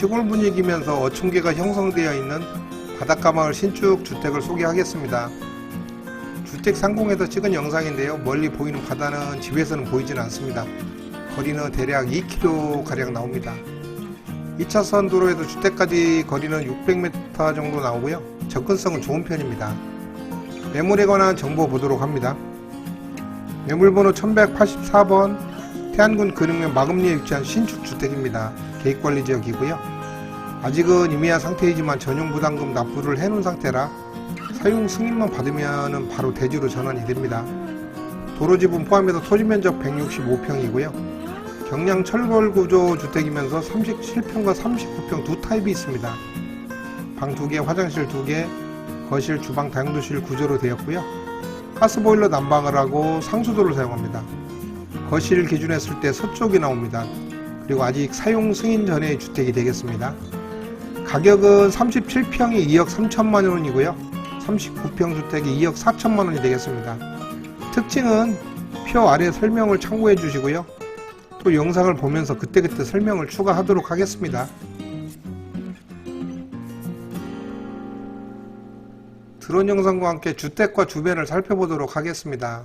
시골 분위기면서 어촌계가 형성되어 있는 바닷가마을 신축 주택을 소개하겠습니다. 주택 상공에서 찍은 영상인데요. 멀리 보이는 바다는 집에서는 보이지는 않습니다. 거리는 대략 2km 가량 나옵니다. 2차선 도로에도 주택까지 거리는 600m 정도 나오고요. 접근성은 좋은 편입니다. 매물에 관한 정보 보도록 합니다. 매물번호 1184번 태안군 근흥면 마금리에 위치한 신축주택입니다. 계획관리지역이고요. 아직은 임야 상태이지만 전용부담금 납부를 해놓은 상태라 사용 승인만 받으면 바로 대지로 전환이 됩니다. 도로지분 포함해서 토지면적 165평이고요. 경량 철골구조 주택이면서 37평과 39평 두 타입이 있습니다. 방 2개, 화장실 2개, 거실, 주방, 다용도실 구조로 되었고요. 가스보일러 난방을 하고 상수도를 사용합니다. 거실 기준했을 때 서쪽이 나옵니다. 그리고 아직 사용 승인 전의 주택이 되겠습니다. 가격은 37평이 2억 3천만 원이고요. 39평 주택이 2억 4천만 원이 되겠습니다. 특징은 표 아래 설명을 참고해 주시고요. 또 영상을 보면서 그때그때 설명을 추가하도록 하겠습니다. 드론 영상과 함께 주택과 주변을 살펴보도록 하겠습니다.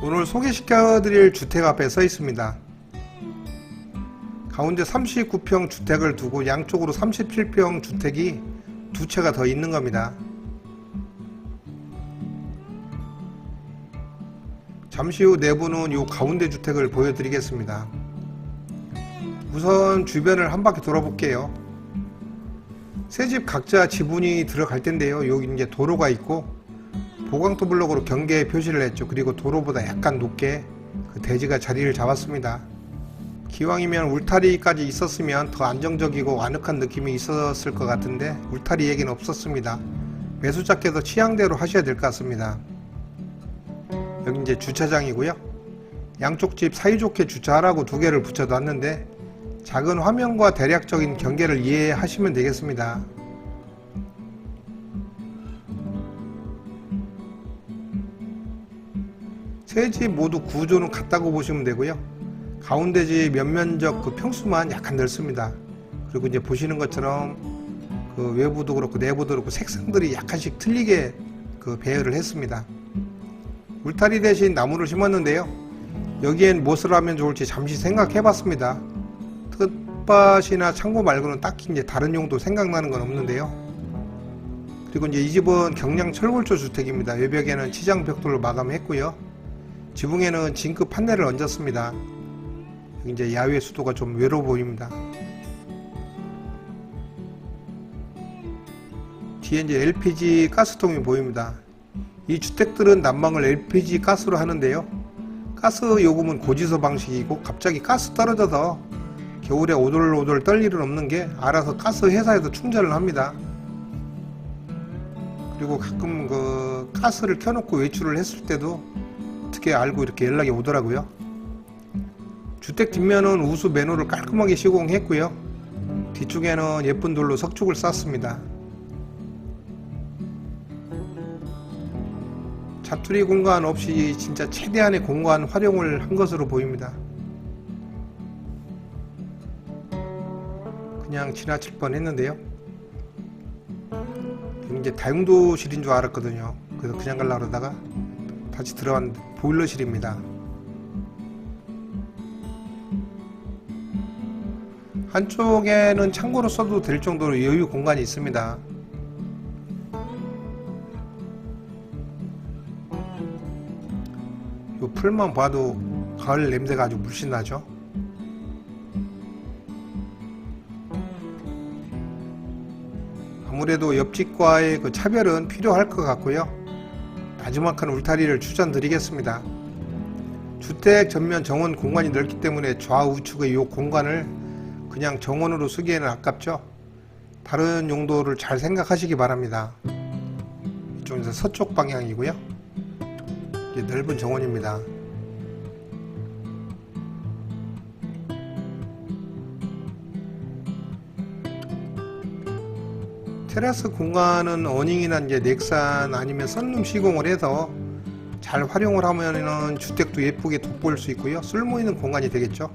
오늘 소개시켜 드릴 주택 앞에 서 있습니다. 가운데 39평 주택을 두고 양쪽으로 37평 주택이 두 채가 더 있는 겁니다. 잠시 후 내부는 이 가운데 주택을 보여드리겠습니다. 우선 주변을 한 바퀴 돌아볼게요. 세 집 각자 지분이 들어갈 텐데요. 여기 이제 도로가 있고 보강토 블록으로 경계 표시를 했죠. 그리고 도로보다 약간 높게 그 대지가 자리를 잡았습니다. 기왕이면 울타리까지 있었으면 더 안정적이고 아늑한 느낌이 있었을 것 같은데 울타리 얘기는 없었습니다. 매수자께서 취향대로 하셔야 될 것 같습니다. 여기 이제 주차장이고요. 양쪽 집 사이좋게 주차하라고 두 개를 붙여놨는데 작은 화면과 대략적인 경계를 이해하시면 되겠습니다. 세 집 모두 구조는 같다고 보시면 되고요. 가운데 집 옆면적 그 평수만 약간 넓습니다. 그리고 이제 보시는 것처럼 그 외부도 그렇고 내부도 그렇고 색상들이 약간씩 틀리게 그 배열을 했습니다. 울타리 대신 나무를 심었는데요. 여기엔 무엇을 하면 좋을지 잠시 생각해 봤습니다. 텃밭이나 창고 말고는 딱히 이제 다른 용도 생각나는 건 없는데요. 그리고 이제 이 집은 경량 철골조 주택입니다. 외벽에는 치장 벽돌로 마감했고요. 지붕에는 징크 판넬을 얹었습니다. 여기 이제 야외 수도가 좀 외로워 보입니다. 뒤에 이제 LPG 가스통이 보입니다. 이 주택들은 난방을 LPG 가스로 하는데요. 가스 요금은 고지서 방식이고 갑자기 가스 떨어져서 겨울에 오돌오돌 떨 일은 없는 게 알아서 가스 회사에서 충전을 합니다. 그리고 가끔 그 가스를 켜놓고 외출을 했을 때도 어떻게 알고 이렇게 연락이 오더라고요. 주택 뒷면은 우수 매너를 깔끔하게 시공했고요. 뒤쪽에는 예쁜 돌로 석축을 쌌습니다. 자투리 공간 없이 진짜 최대한의 공간 활용을 한 것으로 보입니다. 그냥 지나칠 뻔 했는데요. 이제 다용도실인 줄 알았거든요. 그래서 그냥 가려고 그러다가 다시 들어간 보일러실입니다. 한쪽에는 창고로 써도 될 정도로 여유 공간이 있습니다. 이 풀만 봐도 가을 냄새가 아주 물씬 나죠. 아무래도 옆집과의 그 차별은 필요할 것 같고요. 나지막한 울타리를 추천드리겠습니다. 주택 전면 정원 공간이 넓기 때문에 좌우측의 이 공간을 그냥 정원으로 쓰기에는 아깝죠. 다른 용도를 잘 생각하시기 바랍니다. 이쪽에서 서쪽 방향이고요. 이제 넓은 정원입니다. 테라스 공간은 어닝이나 이제 넥산 아니면 썬룸 시공을 해서 잘 활용을 하면은 주택도 예쁘게 돋보일 수 있고요. 쓸모 있는 공간이 되겠죠.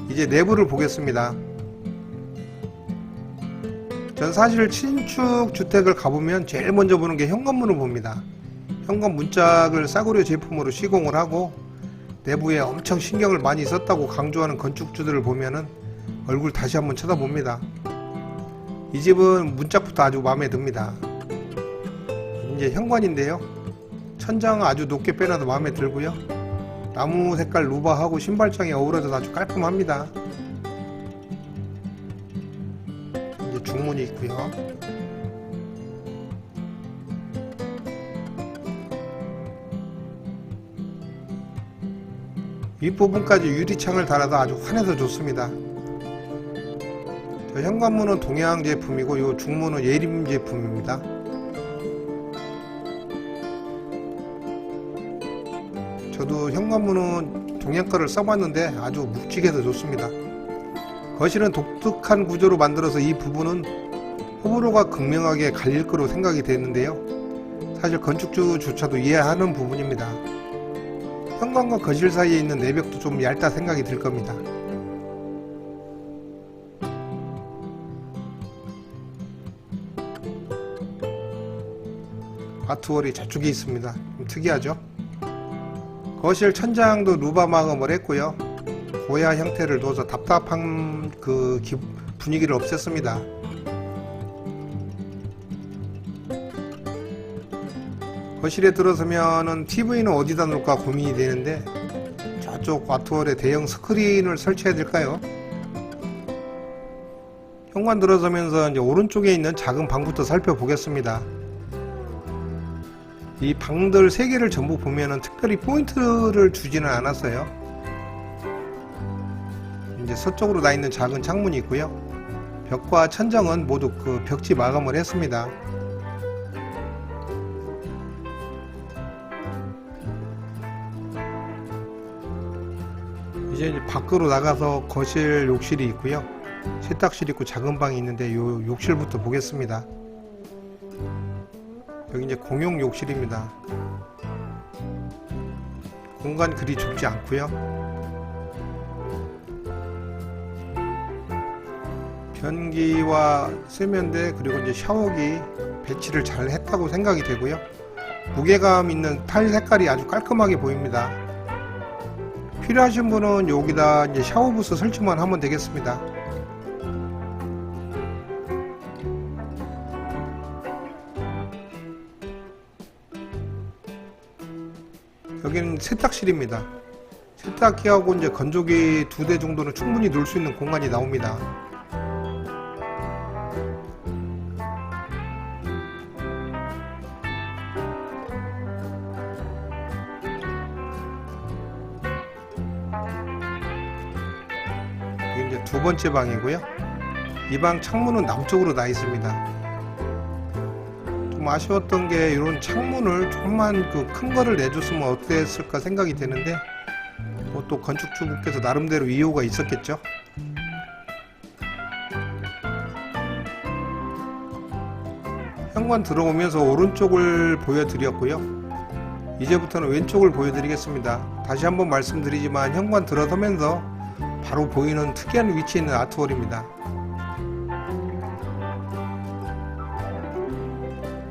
이제 내부를 보겠습니다. 전 사실 신축 주택을 가보면 제일 먼저 보는 게 현관문을 봅니다. 현관 문짝을 싸구려 제품으로 시공을 하고 내부에 엄청 신경을 많이 썼다고 강조하는 건축주들을 보면은 얼굴 다시 한번 쳐다봅니다. 이 집은 문짝부터 아주 마음에 듭니다. 이제 현관인데요. 천장 아주 높게 빼놔도 마음에 들고요. 나무 색깔 루바하고 신발장이 어우러져서 아주 깔끔합니다. 이제 중문이 있고요. 윗부분까지 유리창을 달아서 아주 환해서 좋습니다. 현관문은 동양 제품이고 이 중문은 예림 제품입니다. 저도 현관문은 동양 거를 써봤는데 아주 묵직해서 좋습니다. 거실은 독특한 구조로 만들어서 이 부분은 호불호가 극명하게 갈릴 거로 생각이 되는데요. 사실 건축주조차도 이해하는 부분입니다. 현관과 거실 사이에 있는 내벽도 좀 얇다 생각이 들 겁니다. 아트월이 저쪽에 있습니다. 좀 특이하죠? 거실 천장도 루바 마감을 했고요. 고야 형태를 둬서 답답한 분위기를 없앴습니다. 거실에 들어서면은 TV는 어디다 놓을까 고민이 되는데 저쪽 아트월에 대형 스크린을 설치해야 될까요? 현관 들어서면서 이제 오른쪽에 있는 작은 방부터 살펴보겠습니다. 이 방들 3개를 전부 보면은 특별히 포인트를 주지는 않았어요. 이제 서쪽으로 나 있는 작은 창문이 있고요. 벽과 천장은 모두 벽지 마감을 했습니다. 이제 밖으로 나가서 거실, 욕실이 있고요. 세탁실 있고 작은 방이 있는데 요 욕실부터 보겠습니다. 여기 이제 공용 욕실입니다. 공간 그리 좁지 않고요. 변기와 세면대 그리고 이제 샤워기 배치를 잘 했다고 생각이 되고요. 무게감 있는 타일 색깔이 아주 깔끔하게 보입니다. 필요하신 분은 여기다 이제 샤워부스 설치만 하면 되겠습니다. 여기는 세탁실입니다. 세탁기하고 이제 건조기 2대 정도는 충분히 놓을 수 있는 공간이 나옵니다. 여기 이제 2번째 방이고요. 이 방 창문은 남쪽으로 나 있습니다. 좀 아쉬웠던 게 이런 창문을 조금만 큰 거를 내줬으면 어땠을까 생각이 되는데 또 건축주분께서 나름대로 이유가 있었겠죠. 현관 들어오면서 오른쪽을 보여드렸고요. 이제부터는 왼쪽을 보여드리겠습니다. 다시 한번 말씀드리지만 현관 들어서면서 바로 보이는 특이한 위치에 있는 아트월입니다.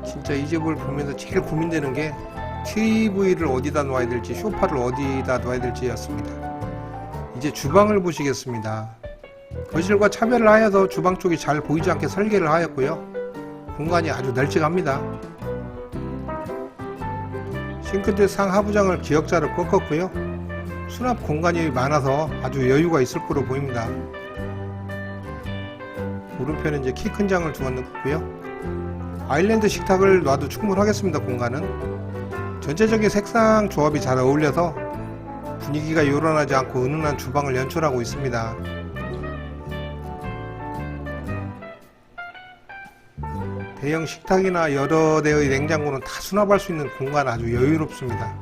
진짜 이 집을 보면서 제일 고민되는 게 TV를 어디다 놔야 될지 소파를 어디다 놔야 될지 였습니다. 이제 주방을 보시겠습니다. 거실과 차별을 하여서 주방 쪽이 잘 보이지 않게 설계를 하였고요. 공간이 아주 널찍합니다. 싱크대 상하부장을 기역자로 꺾었고요. 수납 공간이 많아서 아주 여유가 있을 거로 보입니다. 오른편에 이제 키 큰 장을 두었고요. 아일랜드 식탁을 놔도 충분하겠습니다. 공간은 전체적인 색상 조합이 잘 어울려서 분위기가 요란하지 않고 은은한 주방을 연출하고 있습니다. 대형 식탁이나 여러 대의 냉장고는 다 수납할 수 있는 공간 아주 여유롭습니다.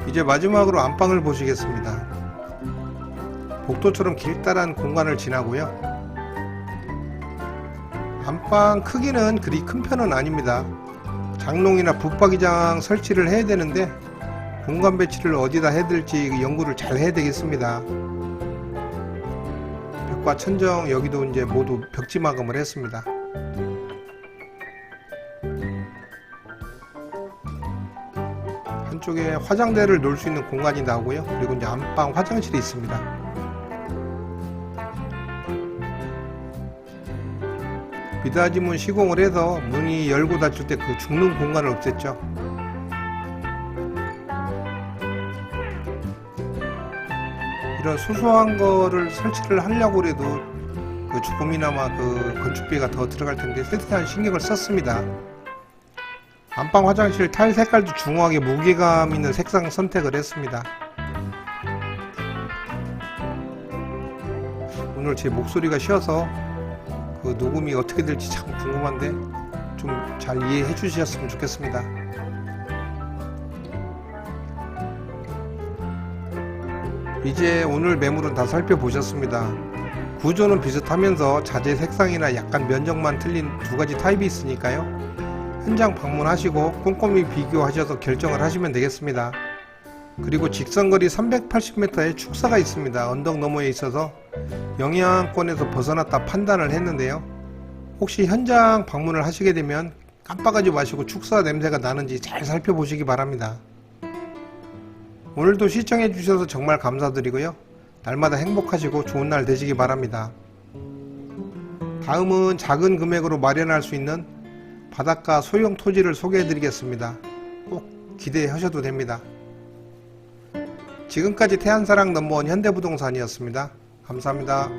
이제 마지막으로 안방을 보시겠습니다. 복도처럼 길다란 공간을 지나고요. 안방 크기는 그리 큰 편은 아닙니다. 장롱이나 붙박이장 설치를 해야 되는데 공간 배치를 어디다 해야 될지 연구를 잘 해야 되겠습니다. 벽과 천정 여기도 이제 모두 벽지 마감을 했습니다. 한쪽에 화장대를 놓을 수 있는 공간이 나오고요. 그리고 이제 안방 화장실이 있습니다. 미닫이문 시공을 해서 문이 열고 닫힐 때 그 죽는 공간을 없앴죠. 이런 소소한 거를 설치를 하려고 해도 조금이나마 건축비가 더 들어갈 텐데 세세한 신경을 썼습니다. 안방 화장실 타일 색깔도 중후하게 무게감 있는 색상 선택을 했습니다. 오늘 제 목소리가 쉬어서 녹음이 어떻게 될지 참 궁금한데 좀 잘 이해해 주셨으면 좋겠습니다. 이제 오늘 매물은 다 살펴보셨습니다. 구조는 비슷하면서 자재 색상이나 약간 면적만 틀린 2가지 타입이 있으니까요. 현장 방문하시고 꼼꼼히 비교하셔서 결정을 하시면 되겠습니다. 그리고 직선거리 380m의 축사가 있습니다. 언덕 너머에 있어서 영향권에서 벗어났다 판단을 했는데요. 혹시 현장 방문을 하시게 되면 깜빡하지 마시고 축사 냄새가 나는지 잘 살펴보시기 바랍니다. 오늘도 시청해 주셔서 정말 감사드리고요. 날마다 행복하시고 좋은 날 되시기 바랍니다. 다음은 작은 금액으로 마련할 수 있는 바닷가 소형 토지를 소개해 드리겠습니다. 꼭 기대하셔도 됩니다. 지금까지 태안사랑 넘버원 현대부동산이었습니다. 감사합니다.